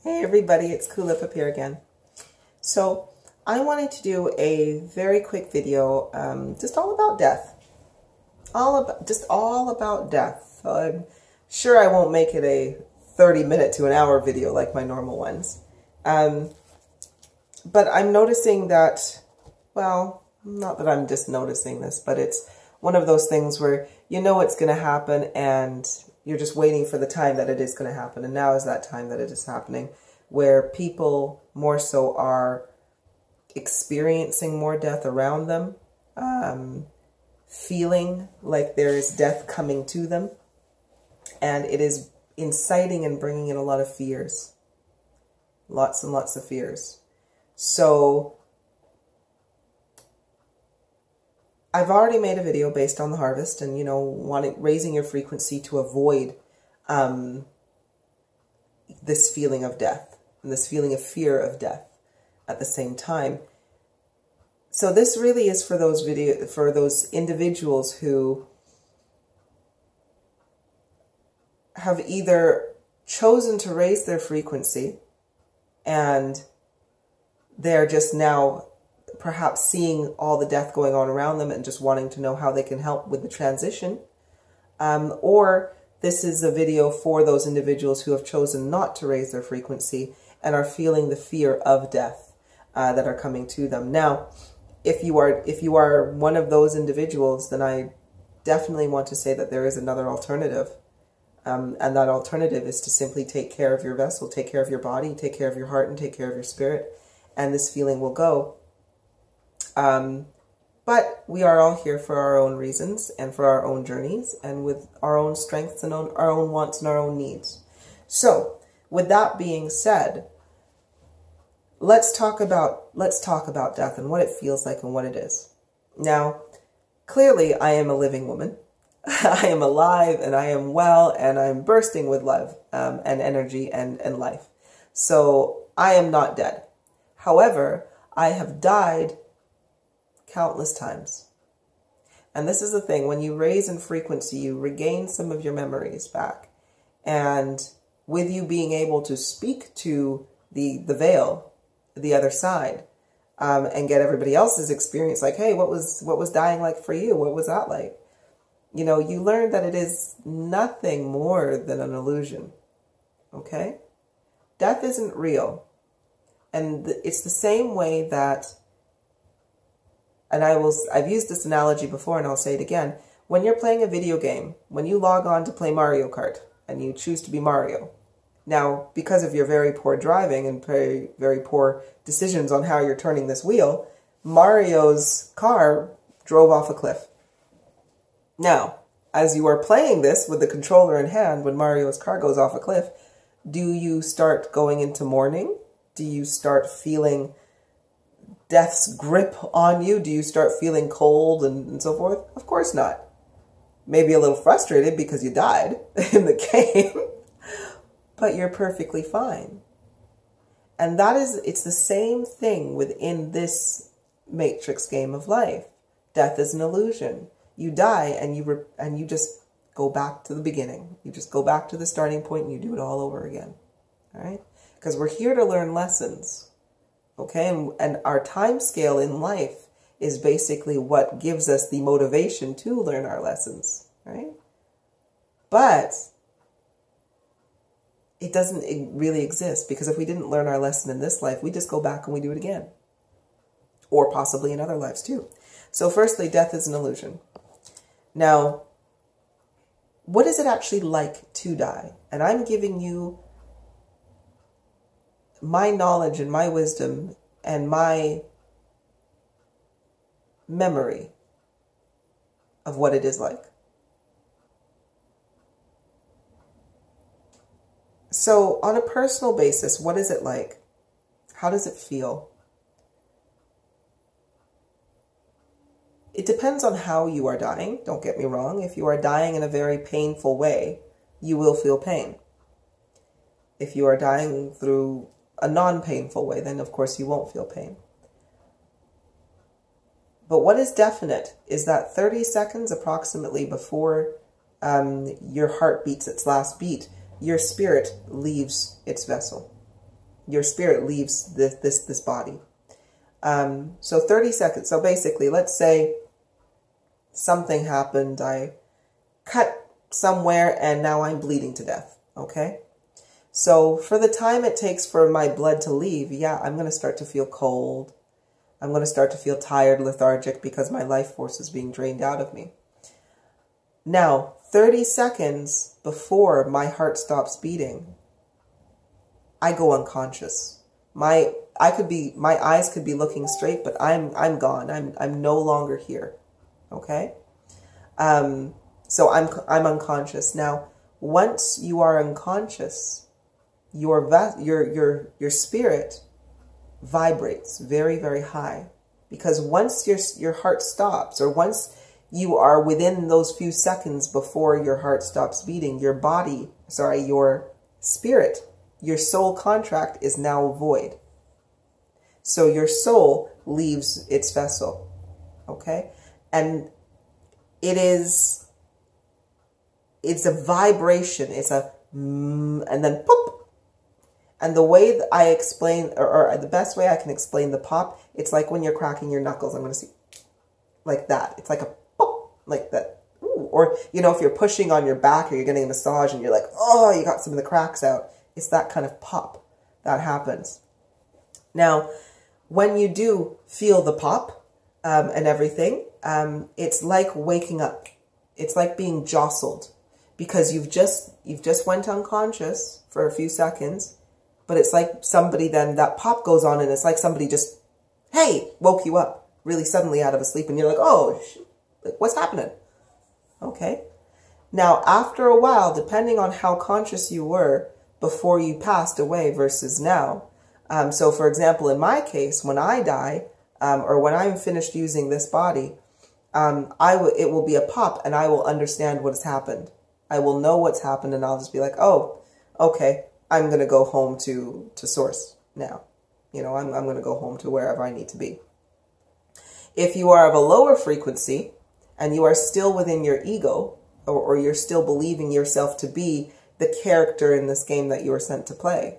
Hey everybody, it's Kulipup here again. So I wanted to do a very quick video, just all about death. All about death. I'm sure I won't make it a 30-minute to an hour video like my normal ones. But I'm noticing that, well, not that I'm just noticing this, but it's one of those things where you know it's going to happen and you're just waiting for the time that it is going to happen. And now is that time that it is happening, where people more so are experiencing more death around them, feeling like there is death coming to them. And it is inciting and bringing in a lot of fears. Lots and lots of fears. So I've already made a video based on the harvest and, you know, raising your frequency to avoid this feeling of death and this feeling of fear of death at the same time. So this really is for those individuals who have either chosen to raise their frequency and they're just now perhaps seeing all the death going on around them and just wanting to know how they can help with the transition. Or this is a video for those individuals who have chosen not to raise their frequency and are feeling the fear of death that are coming to them. Now, if you are one of those individuals, then I definitely want to say that there is another alternative. And that alternative is to simply take care of your vessel, take care of your body, take care of your heart, and take care of your spirit. And this feeling will go. But we are all here for our own reasons and for our own journeys and with our own strengths and our own wants and our own needs. So with that being said, let's talk about death and what it feels like and what it is. Now, clearly I am a living woman. I am alive and I am well and I'm bursting with love and energy and life. So I am not dead. However, I have died countless times. And this is the thing, when you raise in frequency, you regain some of your memories back. And with you being able to speak to the veil, the other side, and get everybody else's experience, like, hey, what was dying like for you? What was that like? You know, you learn that it is nothing more than an illusion. Okay? Death isn't real. And it's the same way that, and I've used this analogy before and I'll say it again. When you're playing a video game, when you log on to play Mario Kart and you choose to be Mario, now because of your very poor driving and very, very poor decisions on how you're turning this wheel, Mario's car drove off a cliff. Now, as you are playing this with the controller in hand, when Mario's car goes off a cliff, do you start going into mourning? Do you start feeling death's grip on you? Do you start feeling cold and so forth? Of course not. Maybe a little frustrated because you died in the game, but you're perfectly fine. And it's the same thing within this matrix game of life. Death is an illusion. You die and you just go back to the beginning. You just go back to the starting point and you do it all over again. All right? Because we're here to learn lessons. Okay, and our time scale in life is basically what gives us the motivation to learn our lessons, right? But it doesn't really exist, because if we didn't learn our lesson in this life, we just go back and we do it again. Or possibly in other lives too. So firstly, death is an illusion. Now, what is it actually like to die? And I'm giving you my knowledge and my wisdom and my memory of what it is like. So on a personal basis, what is it like? How does it feel? It depends on how you are dying. Don't get me wrong. If you are dying in a very painful way, you will feel pain. If you are dying through a non-painful way, then of course you won't feel pain. But what is definite is that 30 seconds approximately before your heart beats its last beat, your spirit leaves its vessel. your spirit leaves this body. So 30 seconds. So basically, let's say something happened. I cut somewhere and now I'm bleeding to death. Okay. So for the time it takes for my blood to leave, yeah, I'm going to start to feel cold. I'm going to start to feel tired, lethargic, because my life force is being drained out of me. Now, 30 seconds before my heart stops beating, I go unconscious. My eyes could be looking straight, but I'm gone. I'm no longer here. Okay? So I'm unconscious. Now, once you are unconscious, your spirit vibrates very, very high, because once your heart stops, or once you are within those few seconds before your heart stops beating, your spirit, your soul contract is now void. So your soul leaves its vessel. Okay? And it's a vibration. It's a and then pop. And the way that I explain, or the best way I can explain the pop, it's like when you're cracking your knuckles. I'm going to see like that. It's like a pop, like that. Ooh. Or, you know, if you're pushing on your back or you're getting a massage and you're like, oh, you got some of the cracks out. It's that kind of pop that happens. Now, when you do feel the pop and everything, it's like waking up. It's like being jostled, because you've just went unconscious for a few seconds. But it's like somebody, then that pop goes on and it's like somebody just, hey, woke you up really suddenly out of a sleep. And you're like, oh, what's happening? Okay. Now, after a while, depending on how conscious you were before you passed away versus now. So for example, in my case, when I die, or when I'm finished using this body, it will be a pop and I will understand what has happened. I will know what's happened and I'll just be like, oh, okay. I'm going to go home to source now. You know, I'm going to go home to wherever I need to be. If you are of a lower frequency and you are still within your ego, or you're still believing yourself to be the character in this game that you were sent to play,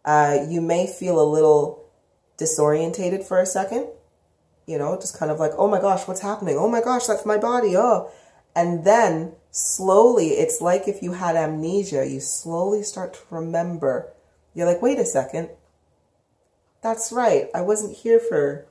you may feel a little disorientated for a second. You know, just kind of like, oh my gosh, what's happening? Oh my gosh, that's my body. Oh, and then slowly, it's like if you had amnesia, you slowly start to remember. You're like, wait a second. That's right. I wasn't here for,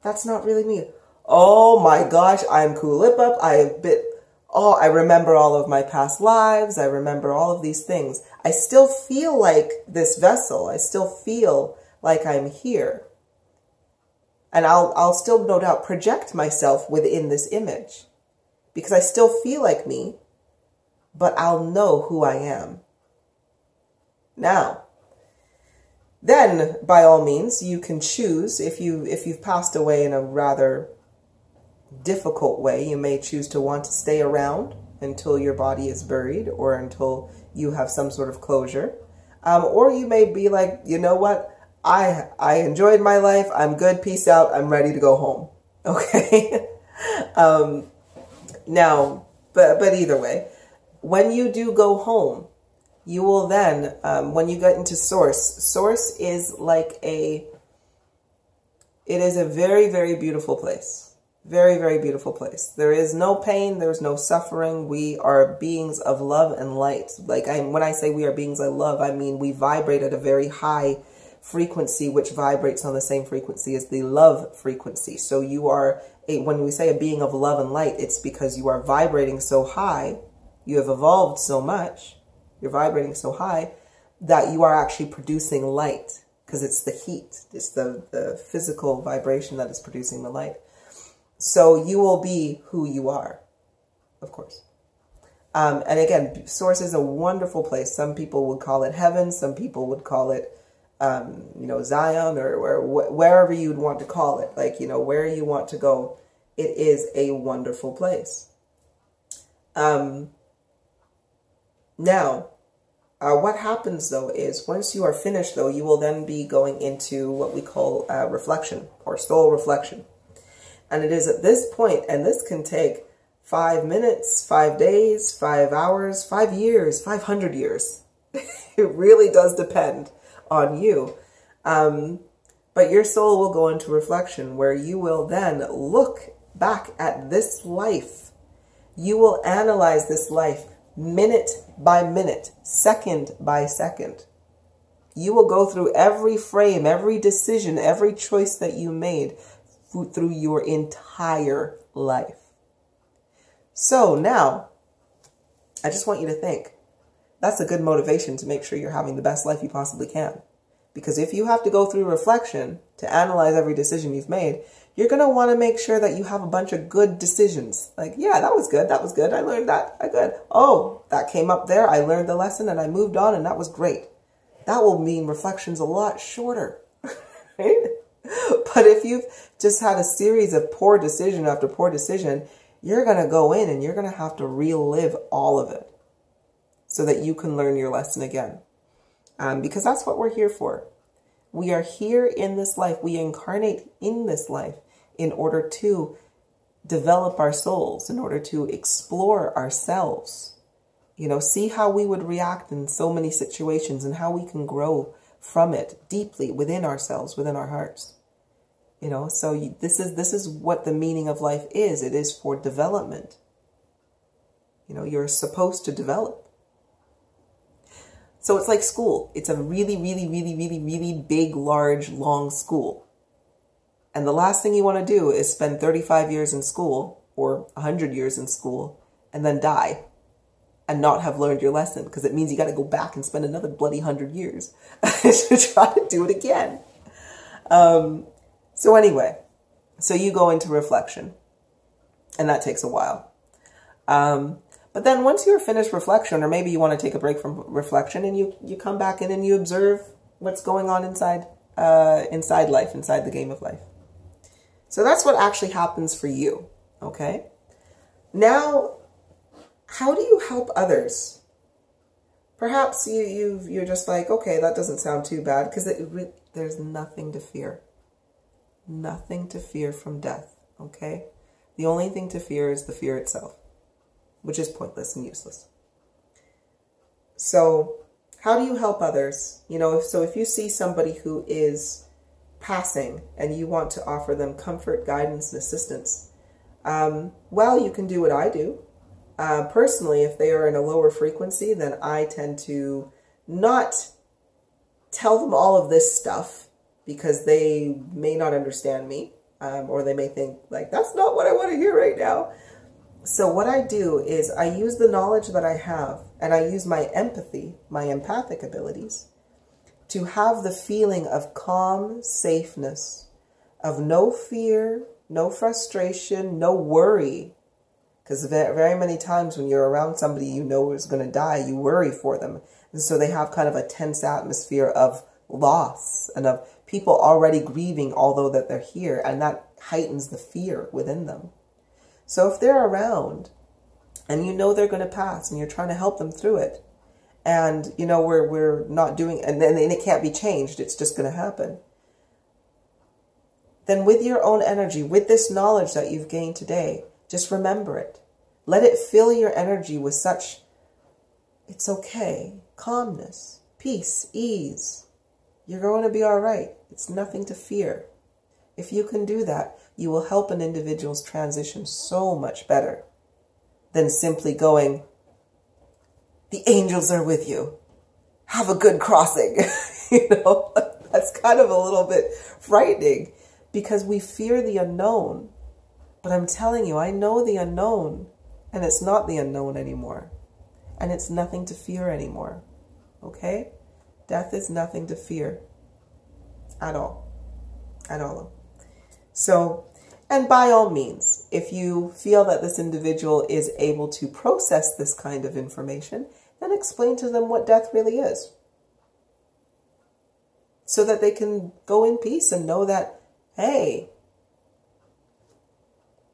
that's not really me. Oh my gosh, I'm Kulipup. I remember all of my past lives. I remember all of these things. I still feel like this vessel. I still feel like I'm here. And I'll still no doubt project myself within this image, because I still feel like me, but I'll know who I am. Now, then, by all means, you can choose, if you've passed away in a rather difficult way, you may choose to want to stay around until your body is buried or until you have some sort of closure. Or you may be like, you know what? I enjoyed my life. I'm good. Peace out. I'm ready to go home. Okay? Now, but either way, when you do go home, you will then, when you get into source is like it is a very, very beautiful place. Very, very beautiful place. There is no pain. There's no suffering. We are beings of love and light. Like when I say we are beings of love, I mean we vibrate at a very high frequency, which vibrates on the same frequency as the love frequency. So you are when we say a being of love and light, it's because you are vibrating so high. You have evolved so much. You're vibrating so high that you are actually producing light, because it's the heat. It's the physical vibration that is producing the light. So you will be who you are, of course. And again, source is a wonderful place. Some people would call it heaven. Some people would call it, Zion, or wherever you'd want to call it. Like, where you want to go. It is a wonderful place. Now, what happens, though, is once you are finished, though, you will then be going into what we call reflection, or soul reflection. And it is at this point, and this can take 5 minutes, 5 days, 5 hours, 5 years, 500 years. It really does depend on you. But your soul will go into reflection where you will then look back at this life. You will analyze this life minute by minute, second by second. You will go through every frame, every decision, every choice that you made through your entire life. So now, I just want you to think. That's a good motivation to make sure you're having the best life you possibly can. Because if you have to go through reflection to analyze every decision you've made, you're going to want to make sure that you have a bunch of good decisions. Like, yeah, that was good. That was good. I learned that. I good. Oh, that came up there. I learned the lesson and I moved on and that was great. That will mean reflection's a lot shorter. Right? But if you've just had a series of poor decision after poor decision, you're going to go in and you're going to have to relive all of it so that you can learn your lesson again. Because that's what we're here for. We are here in this life. We incarnate in this life in order to develop our souls, in order to explore ourselves. You know, see how we would react in so many situations and how we can grow from it deeply within ourselves, within our hearts. You know, so this is what the meaning of life is. It is for development. You know, you're supposed to develop. So it's like school. It's a really, really, really, really, really big, large, long school. And the last thing you want to do is spend 35 years in school or 100 years in school and then die and not have learned your lesson, because it means you got to go back and spend another bloody 100 years to try to do it again. So anyway, so you go into reflection and that takes a while. But then once you're finished reflection, or maybe you want to take a break from reflection and you come back in and you observe what's going on inside life, inside the game of life. So that's what actually happens for you. Okay. Now, how do you help others? Perhaps you're just like, okay, that doesn't sound too bad, because there's nothing to fear. Nothing to fear from death. Okay. The only thing to fear is the fear itself, which is pointless and useless. So how do you help others? You know, so if you see somebody who is passing and you want to offer them comfort, guidance, and assistance, well, you can do what I do. Personally, if they are in a lower frequency, then I tend to not tell them all of this stuff because they may not understand me, or they may think like, that's not what I want to hear right now. So what I do is I use the knowledge that I have, and I use my empathy, my empathic abilities, to have the feeling of calm safeness, of no fear, no frustration, no worry. Because very many times when you're around somebody you know is going to die, you worry for them. And so they have kind of a tense atmosphere of loss and of people already grieving, although that they're here. And that heightens the fear within them. So if they're around and you know they're going to pass and you're trying to help them through it, and you know we're not doing, and it can't be changed, it's just going to happen, then with your own energy, with this knowledge that you've gained today, just remember it. Let it fill your energy with such, it's okay, calmness, peace, ease. You're going to be all right. It's nothing to fear. If you can do that, you will help an individual's transition so much better than simply going, the angels are with you. Have a good crossing. You know, that's kind of a little bit frightening because we fear the unknown. But I'm telling you, I know the unknown, and it's not the unknown anymore. And it's nothing to fear anymore. Okay? Death is nothing to fear at all. At all. So, and by all means, if you feel that this individual is able to process this kind of information, then explain to them what death really is. So that they can go in peace and know that, hey,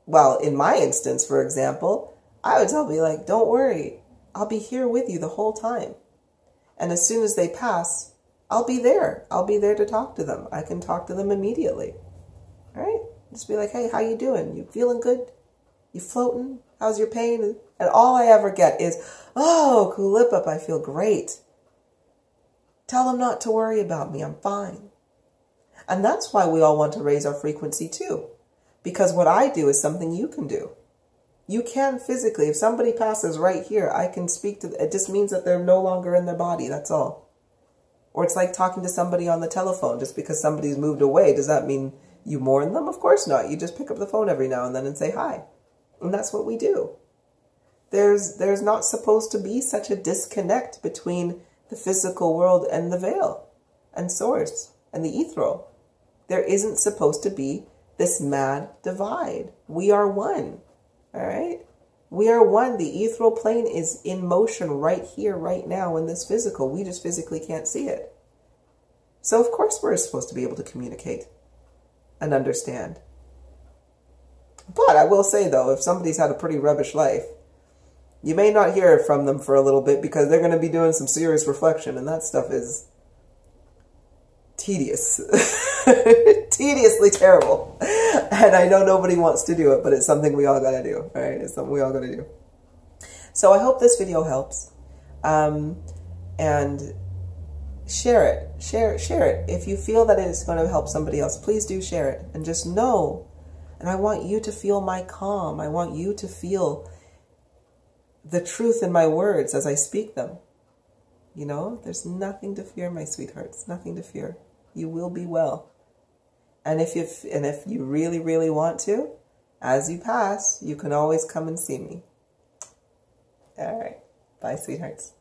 well, in my instance, for example, I would tell me like, don't worry, I'll be here with you the whole time. And as soon as they pass, I'll be there. I'll be there to talk to them. I can talk to them immediately. All right? Just be like, hey, how you doing? You feeling good? You floating? How's your pain? And all I ever get is, oh, Kulipup, I feel great. Tell them not to worry about me. I'm fine. And that's why we all want to raise our frequency too. Because what I do is something you can do. You can physically. If somebody passes right here, I can speak to them. It just means that they're no longer in their body. That's all. Or it's like talking to somebody on the telephone. Just because somebody's moved away, does that mean you mourn them? Of course not. You just pick up the phone every now and then and say hi. And that's what we do. There's not supposed to be such a disconnect between the physical world and the veil and source and the ethereal. There isn't supposed to be this mad divide. We are one. All right? We are one. The ethereal plane is in motion right here, right now in this physical. We just physically can't see it. So of course we're supposed to be able to communicate and understand. But I will say though, if somebody's had a pretty rubbish life, you may not hear from them for a little bit because they're going to be doing some serious reflection, and that stuff is tedious. Tediously terrible. And I know nobody wants to do it, but it's something we all got to do. All right? It's something we all got to do. So I hope this video helps. And share it. Share it. If you feel that it's going to help somebody else, please do share it. And just know, and I want you to feel my calm. I want you to feel the truth in my words as I speak them. You know, there's nothing to fear, my sweethearts. Nothing to fear. You will be well. And if you really, really want to, as you pass, you can always come and see me. All right. Bye, sweethearts.